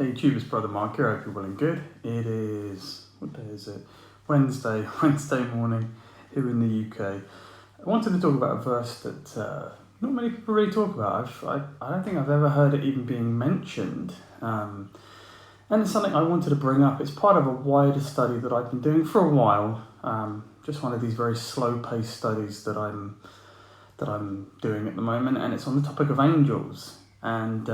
Hey YouTube, it's Brother Mark here. I hope you're well and good. It is, what day is it? Wednesday morning here in the UK. I wanted to talk about a verse that not many people really talk about. I don't think I've ever heard it even being mentioned. And it's something I wanted to bring up. It's part of a wider study that I've been doing for a while. Just one of these very slow-paced studies that I'm doing at the moment, and it's on the topic of angels. And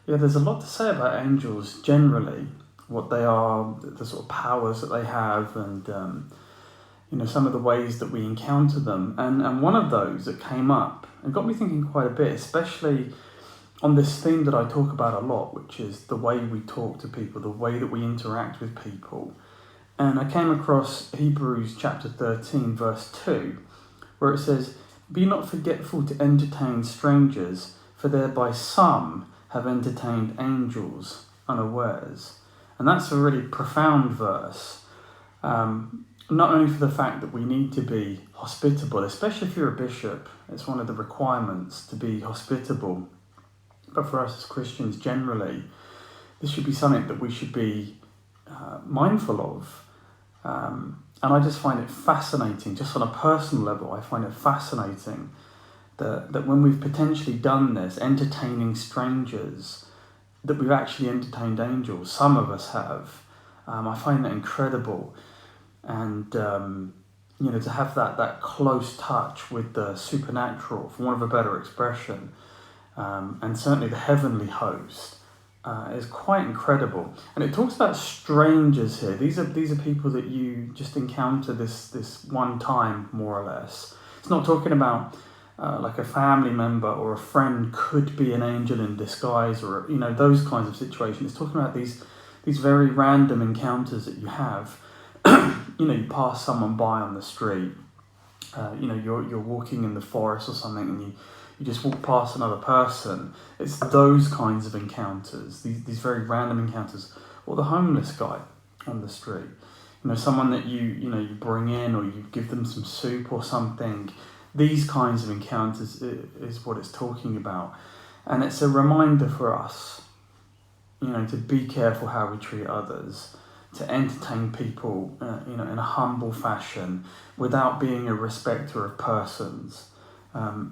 there's a lot to say about angels generally, what they are, the sort of powers that they have, and some of the ways that we encounter them. And one of those that came up and got me thinking quite a bit, especially on this theme that I talk about a lot, which is the way we talk to people, the way that we interact with people. And I came across Hebrews chapter 13, verse 2, where it says, "Be not forgetful to entertain strangers, for thereby some have entertained angels unawares." And that's a really profound verse, not only for the fact that we need to be hospitable, especially if you're a bishop. It's one of the requirements to be hospitable, but for us as Christians generally, this should be something that we should be mindful of. And I just find it fascinating, just on a personal level, I find it fascinating that when we've potentially done this, entertaining strangers, that we've actually entertained angels. Some of us have. I find that incredible. And, to have that close touch with the supernatural, for want of a better expression, and certainly the heavenly host, is quite incredible. And it talks about strangers here. These are people that you just encounter this one time, more or less. It's not talking about like a family member or a friend could be an angel in disguise, or those kinds of situations. It's talking about these very random encounters that you have. You pass someone by on the street. You're walking in the forest or something, and you just walk past another person. It's those kinds of encounters, these very random encounters, or the homeless guy on the street. Someone that you bring in, or you give them some soup or something. These kinds of encounters is what it's talking about. And it's a reminder for us, to be careful how we treat others, to entertain people, in a humble fashion, without being a respecter of persons.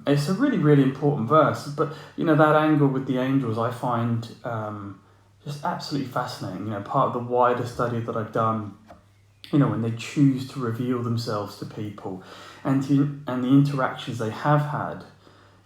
It's a really, really important verse. But, that angle with the angels I find just absolutely fascinating. Part of the wider study that I've done, when they choose to reveal themselves to people, and the interactions they have had,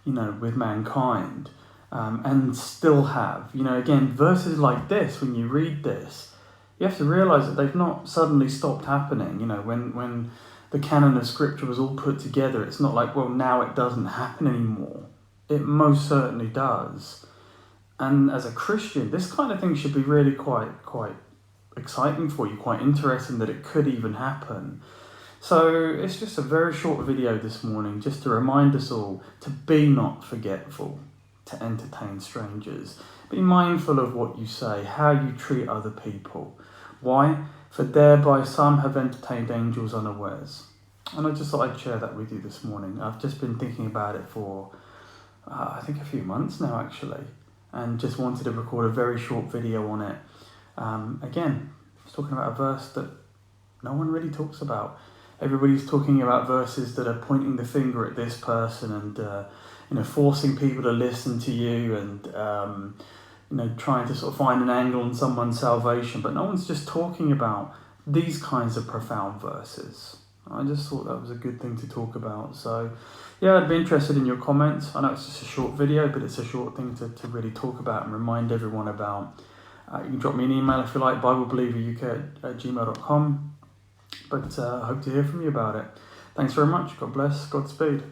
with mankind, and still have. Again, verses like this, when you read this, you have to realise that they've not suddenly stopped happening. When the canon of Scripture was all put together, it's not like, well, now it doesn't happen anymore. It most certainly does. And as a Christian, this kind of thing should be really quite exciting for you, quite interesting that it could even happen. So it's just a very short video this morning, just to remind us all to be not forgetful, to entertain strangers. Be mindful of what you say, how you treat other people. Why? For thereby some have entertained angels unawares. And I just thought I'd share that with you this morning. I've just been thinking about it for, I think a few months now actually, and just wanted to record a very short video on it. Again, it's talking about a verse that no one really talks about. Everybody's talking about verses that are pointing the finger at this person and, forcing people to listen to you and, trying to sort of find an angle on someone's salvation. But no one's just talking about these kinds of profound verses. I just thought that was a good thing to talk about. So, I'd be interested in your comments. I know it's just a short video, but it's a short thing to really talk about and remind everyone about. You can drop me an email if you like, BibleBelieverUK@gmail.com. But I hope to hear from you about it. Thanks very much. God bless. Godspeed.